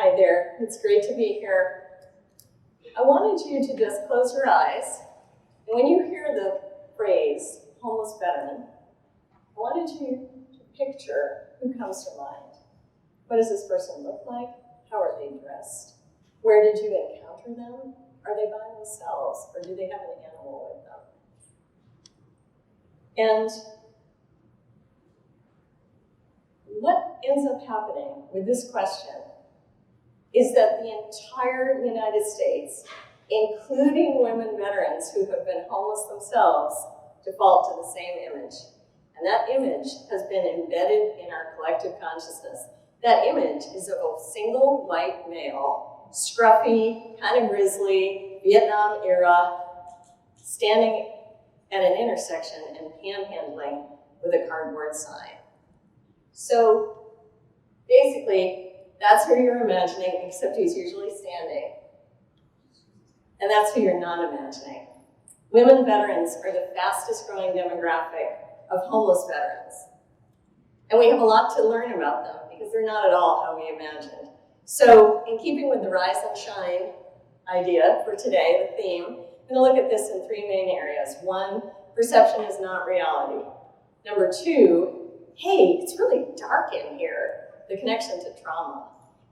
Hi there, it's great to be here. I wanted you to just close your eyes, and when you hear the phrase, homeless veteran, I wanted you to picture who comes to mind. What does this person look like? How are they dressed? Where did you encounter them? Are they by themselves, or do they have an animal with them? And what ends up happening with this question is that the entire United States, including women veterans who have been homeless themselves, default to the same image. And that image has been embedded in our collective consciousness. That image is of a single white male, scruffy, kind of grizzly, Vietnam era, standing at an intersection and panhandling with a cardboard sign. So basically, that's who you're imagining, except he's usually standing. And that's who you're not imagining. Women veterans are the fastest growing demographic of homeless veterans. And we have a lot to learn about them because they're not at all how we imagined. So in keeping with the rise and shine idea for today, the theme, I'm gonna look at this in three main areas. One, perception is not reality. Number two, hey, it's really dark in here. The connection to trauma.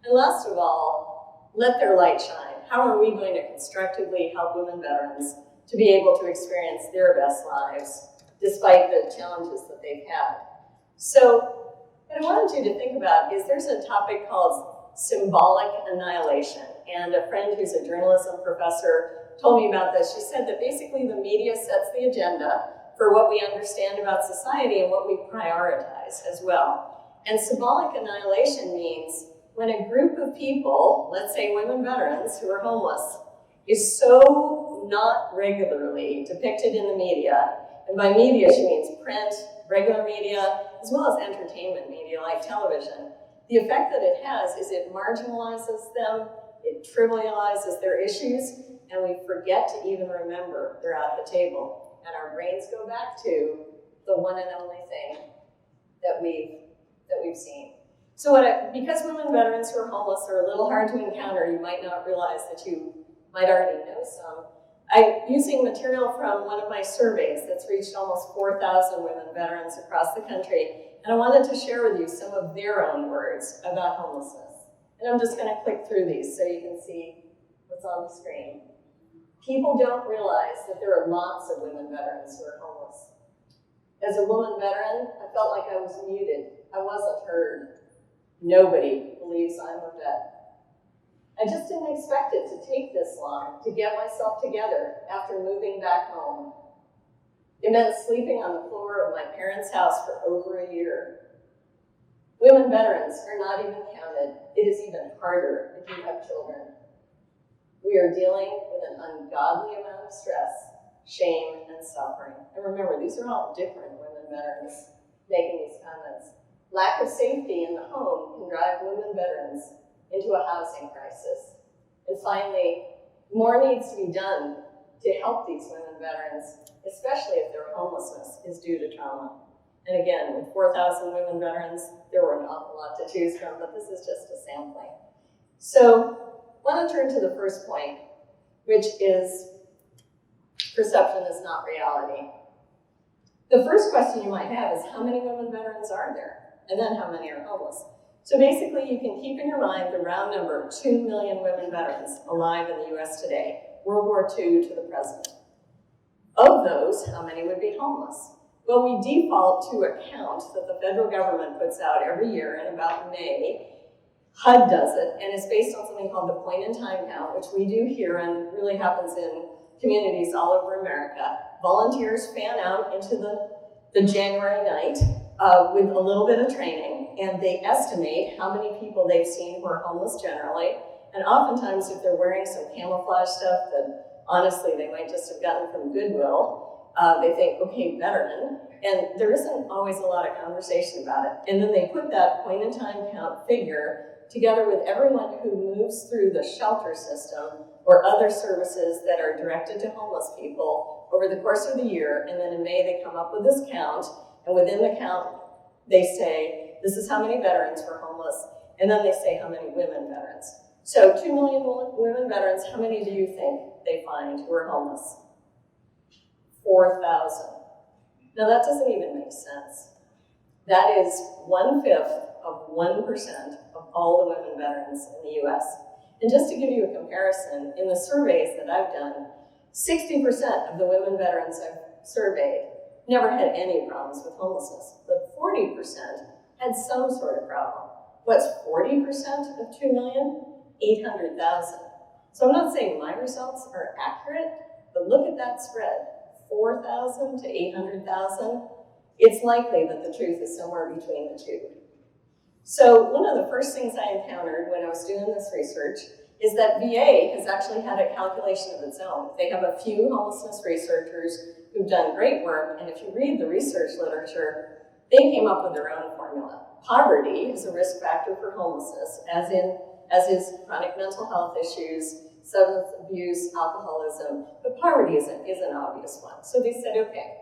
And last of all, let their light shine. How are we going to constructively help women veterans to be able to experience their best lives despite the challenges that they've had? So what I wanted you to think about is there's a topic called symbolic annihilation. And a friend who's a journalism professor told me about this. She said that basically the media sets the agenda for what we understand about society and what we prioritize as well. And symbolic annihilation means when a group of people, let's say women veterans who are homeless, is so not regularly depicted in the media, and by media she means print, regular media, as well as entertainment media like television, the effect that it has is it marginalizes them, it trivializes their issues, and we forget to even remember they're at the table. And our brains go back to the one and only thing that we've seen. So because women veterans who are homeless are a little hard to encounter, you might not realize that you might already know some. I'm using material from one of my surveys that's reached almost 4,000 women veterans across the country, and I wanted to share with you some of their own words about homelessness. And I'm just going to click through these so you can see what's on the screen. People don't realize that there are lots of women veterans who are homeless. As a woman veteran, I felt like I was muted. I wasn't heard. Nobody believes I'm a vet. I just didn't expect it to take this long to get myself together after moving back home. It meant sleeping on the floor of my parents' house for over a year. Women veterans are not even counted. It is even harder if you have children. We are dealing with an ungodly amount of stress, shame, and suffering. And remember, these are all different women veterans making these comments. Lack of safety in the home can drive women veterans into a housing crisis. And finally, more needs to be done to help these women veterans, especially if their homelessness is due to trauma. And again, with 4,000 women veterans, there were an awful lot to choose from, but this is just a sampling. So I want to turn to the first point, which is perception is not reality. The first question you might have is how many women veterans are there? And then how many are homeless? So basically you can keep in your mind the round number, 2 million women veterans alive in the US today, World War II to the present. Of those, how many would be homeless? Well, we default to a count that the federal government puts out every year in about May. HUD does it, and it's based on something called the point-in-time count, which we do here and really happens in communities all over America. Volunteers fan out into the January night with a little bit of training, and they estimate how many people they've seen who are homeless generally. And oftentimes, if they're wearing some camouflage stuff that honestly they might just have gotten from Goodwill, they think, okay, veteran. And there isn't always a lot of conversation about it. And then they put that point-in-time count figure together with everyone who moves through the shelter system or other services that are directed to homeless people over the course of the year. And then in May, they come up with this count. And within the count, they say, this is how many veterans were homeless. And then they say how many women veterans. So 2 million women veterans, how many do you think they find who are homeless? 4,000. Now that doesn't even make sense. That is 1/5 of 1% of all the women veterans in the US. And just to give you a comparison, in the surveys that I've done, 60% of the women veterans I've surveyed never had any problems with homelessness, but 40% had some sort of problem. What's 40% of 2 million? 800,000. So I'm not saying my results are accurate, but look at that spread, 4,000 to 800,000. It's likely that the truth is somewhere between the two. So one of the first things I encountered when I was doing this research is that VA has actually had a calculation of its own. They have a few homelessness researchers who've done great work, and if you read the research literature, they came up with their own formula. Poverty is a risk factor for homelessness, as is chronic mental health issues, substance abuse, alcoholism, but poverty is an obvious one. So they said, okay,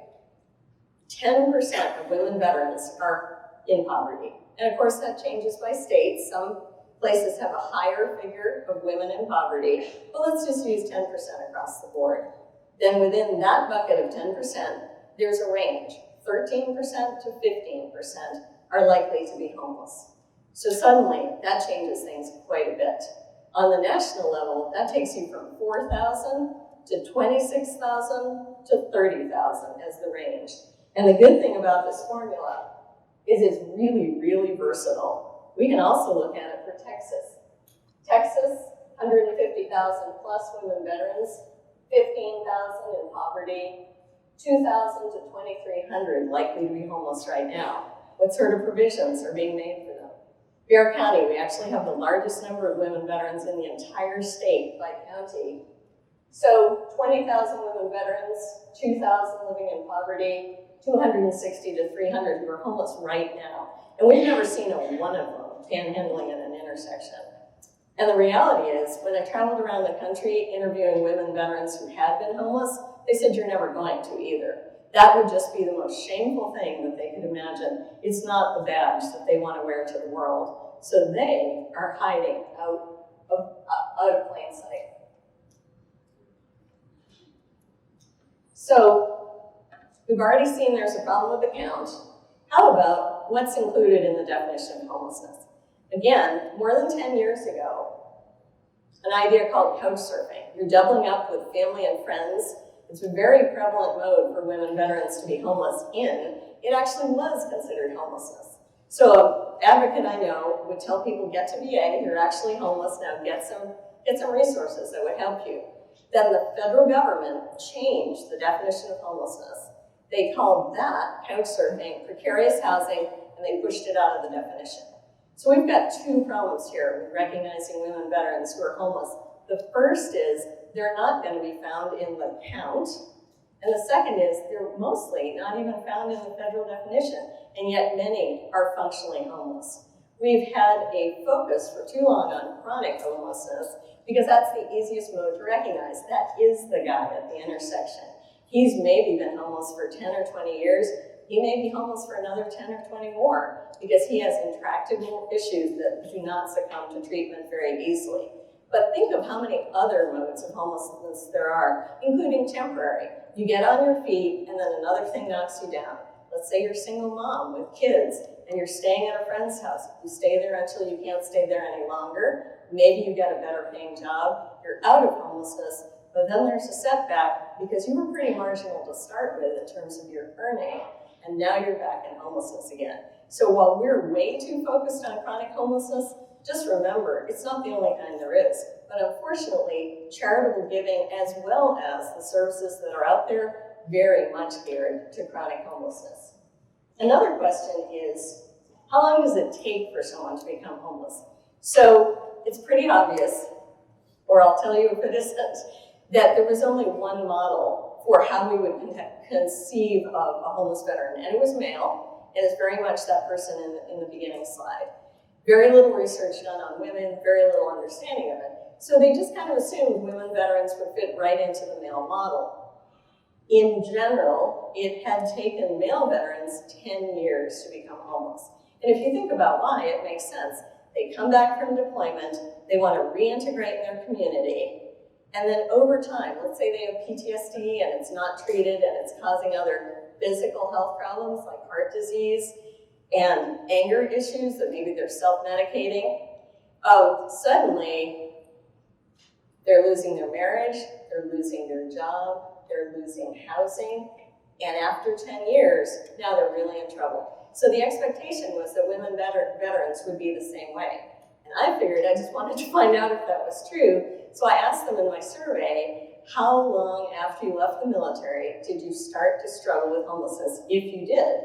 10% of women veterans are in poverty. And of course that changes by state. Some places have a higher figure of women in poverty, but let's just use 10% across the board. Then within that bucket of 10%, there's a range. 13% to 15% are likely to be homeless. So suddenly, that changes things quite a bit. On the national level, that takes you from 4,000 to 26,000 to 30,000 as the range. And the good thing about this formula is it's really, really versatile. We can also look at it for Texas. Texas, 150,000 plus women veterans, 15,000 in poverty, 2,000 to 2,300 likely to be homeless right now. What sort of provisions are being made for them? Bexar County, we actually have the largest number of women veterans in the entire state by county. So 20,000 women veterans, 2,000 living in poverty, 260 to 300 who are homeless right now. And we've never seen a one of them panhandling at an intersection. And the reality is, when I traveled around the country interviewing women veterans who had been homeless, they said, you're never going to either. That would just be the most shameful thing that they could imagine. It's not the badge that they want to wear to the world. So they are hiding out of plain sight. So we've already seen there's a problem with the count. How about what's included in the definition of homelessness? Again, more than 10 years ago, an idea called couch surfing. You're doubling up with family and friends. It's a very prevalent mode for women veterans to be homeless in. It actually was considered homelessness. So an advocate I know would tell people, get to VA, you're actually homeless now, get some resources that would help you. Then the federal government changed the definition of homelessness. They called that couch surfing, precarious housing, and they pushed it out of the definition. So we've got two problems here with recognizing women veterans who are homeless. The first is they're not going to be found in the count. And the second is they're mostly not even found in the federal definition, and yet many are functionally homeless. We've had a focus for too long on chronic homelessness because that's the easiest mode to recognize. That is the guy at the intersection. He's maybe been homeless for 10 or 20 years. He may be homeless for another 10 or 20 more because he has intractable issues that do not succumb to treatment very easily. But think of how many other modes of homelessness there are, including temporary. You get on your feet and then another thing knocks you down. Let's say you're a single mom with kids and you're staying at a friend's house. You stay there until you can't stay there any longer. Maybe you get a better paying job. You're out of homelessness, but then there's a setback because you were pretty marginal to start with in terms of your earning, and now you're back in homelessness again. So while we're way too focused on chronic homelessness, just remember, it's not the only kind there is. But unfortunately, charitable giving as well as the services that are out there very much geared to chronic homelessness. Another question is, how long does it take for someone to become homeless? So it's pretty obvious, or I'll tell you if it isn't, that there was only one model for how we would conceive of a homeless veteran, and it was male, and it's very much that person in the beginning slide. Very little research done on women, very little understanding of it. So they just kind of assumed women veterans would fit right into the male model. In general, it had taken male veterans 10 years to become homeless. And if you think about why, it makes sense. They come back from deployment, they want to reintegrate in their community, and then over time, let's say they have PTSD and it's not treated and it's causing other physical health problems like heart disease and anger issues that maybe they're self-medicating. Suddenly, they're losing their marriage, they're losing their job, they're losing housing, and after 10 years, now they're really in trouble. So the expectation was that women veterans would be the same way. And I figured I just wanted to find out if that was true. So I asked them in my survey, how long after you left the military did you start to struggle with homelessness, if you did?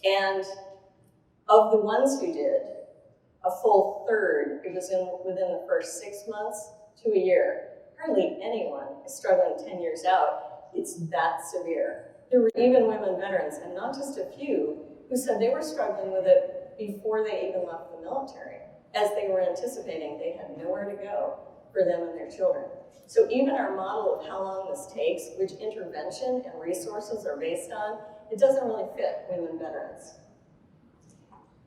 And of the ones who did, a full third, it was within the first 6 months to a year. Hardly anyone is struggling 10 years out. It's that severe. There were even women veterans, and not just a few, who said they were struggling with it before they even left the military, as they were anticipating they had nowhere to go for them and their children. So even our model of how long this takes, which intervention and resources are based on, it doesn't really fit women veterans.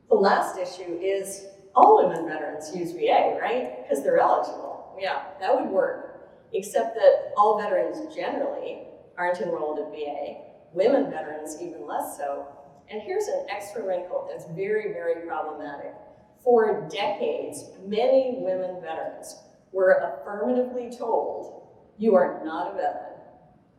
The last issue is all women veterans use VA, right? Because they're eligible. Yeah, that would work, except that all veterans generally aren't enrolled at VA. Women veterans even less so. And here's an extra wrinkle that's very, very problematic. For decades, many women veterans were affirmatively told, you are not a veteran,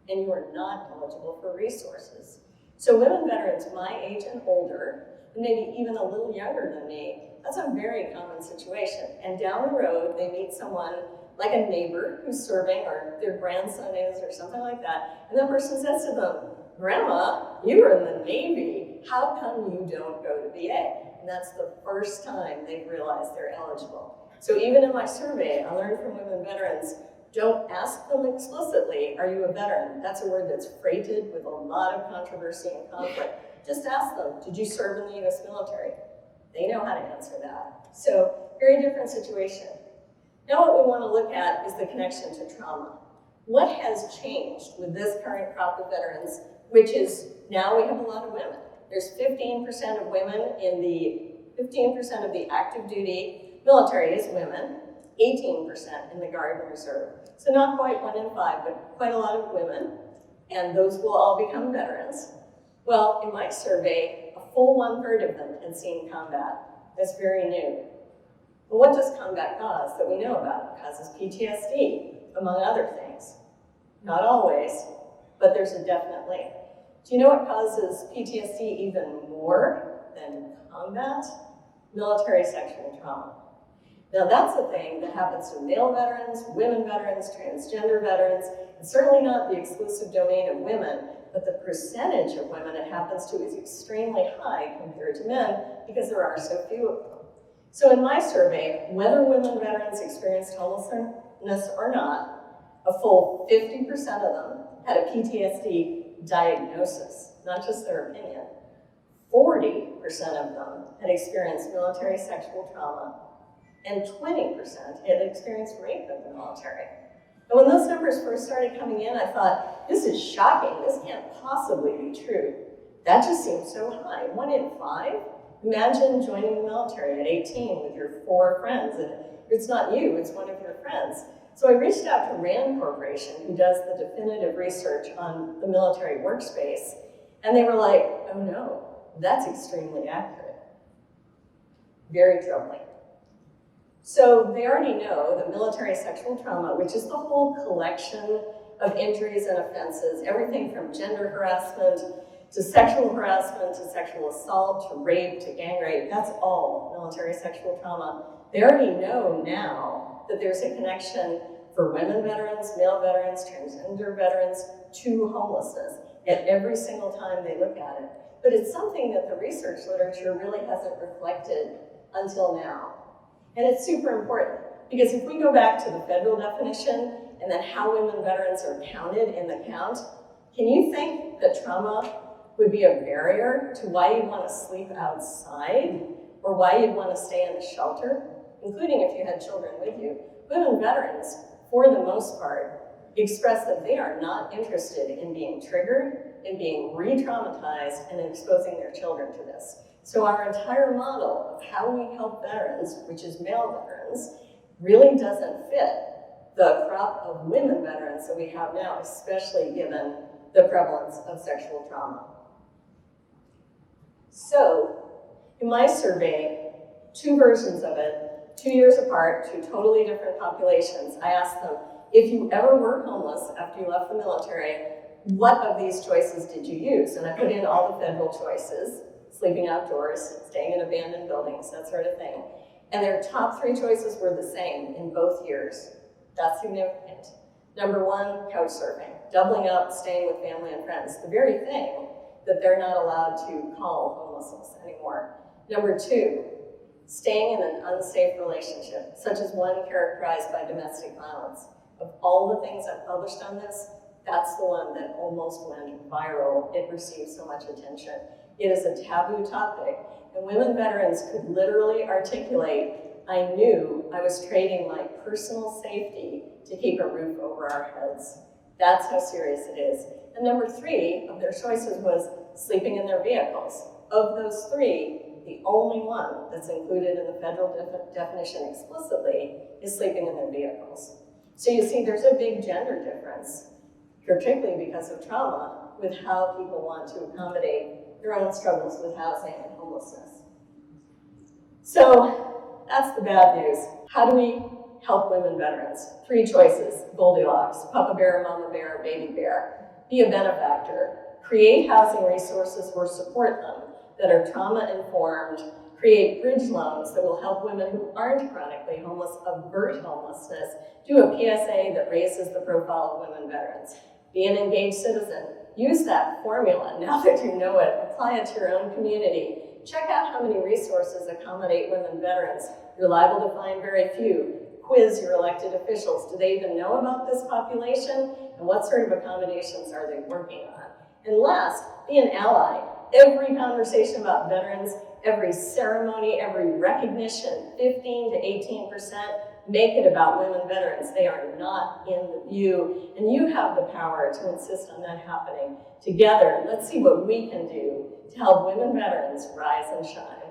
and you are not eligible for resources. So women veterans my age and older, and maybe even a little younger than me, that's a very common situation. And down the road, they meet someone like a neighbor who's serving, or their grandson is, or something like that, and that person says to them, Grandma, you were in the Navy. How come you don't go to VA? And that's the first time they've realized they're eligible. So even in my survey, I learned from women veterans, don't ask them explicitly, are you a veteran? That's a word that's freighted with a lot of controversy and conflict. Just ask them, did you serve in the US military? They know how to answer that. So very different situation. Now what we want to look at is the connection to trauma. What has changed with this current crop of veterans, which is now we have a lot of women. There's 15% of women in the, 15% of the active duty military is women, 18% in the Guard and Reserve. So not quite 1 in 5, but quite a lot of women, and those will all become veterans. Well, in my survey, a full 1/3 of them had seen combat. That's very new. But what does combat cause that we know about? It causes PTSD, among other things. Not always, but there's a definite link. Do you know what causes PTSD even more than combat? Military sexual trauma. Now that's a thing that happens to male veterans, women veterans, transgender veterans. It's certainly not the exclusive domain of women, but the percentage of women it happens to is extremely high compared to men because there are so few of them. So in my survey, whether women veterans experienced homelessness or not, a full 50% of them had a PTSD diagnosis, not just their opinion. 40% of them had experienced military sexual trauma, and 20% had experienced rape in the military. And when those numbers first started coming in, I thought, this is shocking. This can't possibly be true. That just seems so high. 1 in 5? Imagine joining the military at 18 with your 4 friends, and it's not you, it's one of your friends. So I reached out to RAND Corporation, who does the definitive research on the military workspace, and they were like, oh no, that's extremely accurate. Very troubling. So they already know that military sexual trauma, which is the whole collection of injuries and offenses, everything from gender harassment to sexual harassment to sexual assault to rape to gang rape, that's all military sexual trauma. They already know now that there's a connection for women veterans, male veterans, transgender veterans to homelessness at every single time they look at it. But it's something that the research literature really hasn't reflected until now. And it's super important because if we go back to the federal definition and then how women veterans are counted in the count, can you think that trauma would be a barrier to why you'd want to sleep outside or why you'd want to stay in a shelter, including if you had children with you? Women veterans, for the most part, express that they are not interested in being triggered, in being re-traumatized, and in exposing their children to this. So our entire model of how we help veterans, which is male veterans, really doesn't fit the crop of women veterans that we have now, especially given the prevalence of sexual trauma. So, in my survey, 2 versions of it, 2 years apart, 2 totally different populations, I asked them, if you ever were homeless after you left the military, what of these choices did you use? And I put in all the federal choices, sleeping outdoors, staying in abandoned buildings, that sort of thing. And their top 3 choices were the same in both years. That's significant. Number 1, couch surfing, doubling up, staying with family and friends, the very thing that they're not allowed to call homelessness anymore. Number 2, staying in an unsafe relationship, such as one characterized by domestic violence. Of all the things I've published on this, that's the one that almost went viral. It received so much attention. It is a taboo topic, and women veterans could literally articulate, I knew I was trading my personal safety to keep a roof over our heads. That's how serious it is. And number 3 of their choices was sleeping in their vehicles. Of those 3, the only one that's included in the federal definition explicitly is sleeping in their vehicles. So you see, there's a big gender difference, particularly because of trauma, with how people want to accommodate their own struggles with housing and homelessness. So that's the bad news. How do we help women veterans? 3 choices: Goldilocks, Papa Bear, Mama Bear, Baby Bear. Be a benefactor. Create housing resources or support them that are trauma-informed. Create bridge loans that will help women who aren't chronically homeless avert homelessness. Do a PSA that raises the profile of women veterans. Be an engaged citizen. Use that formula now that you know it. Apply it to your own community. Check out how many resources accommodate women veterans. You're liable to find very few. Quiz your elected officials. Do they even know about this population? And what sort of accommodations are they working on? And last, be an ally. Every conversation about veterans, every ceremony, every recognition, 15 to 18%, make it about women veterans. They are not in the view, and you have the power to insist on that happening. Together, let's see what we can do to help women veterans rise and shine.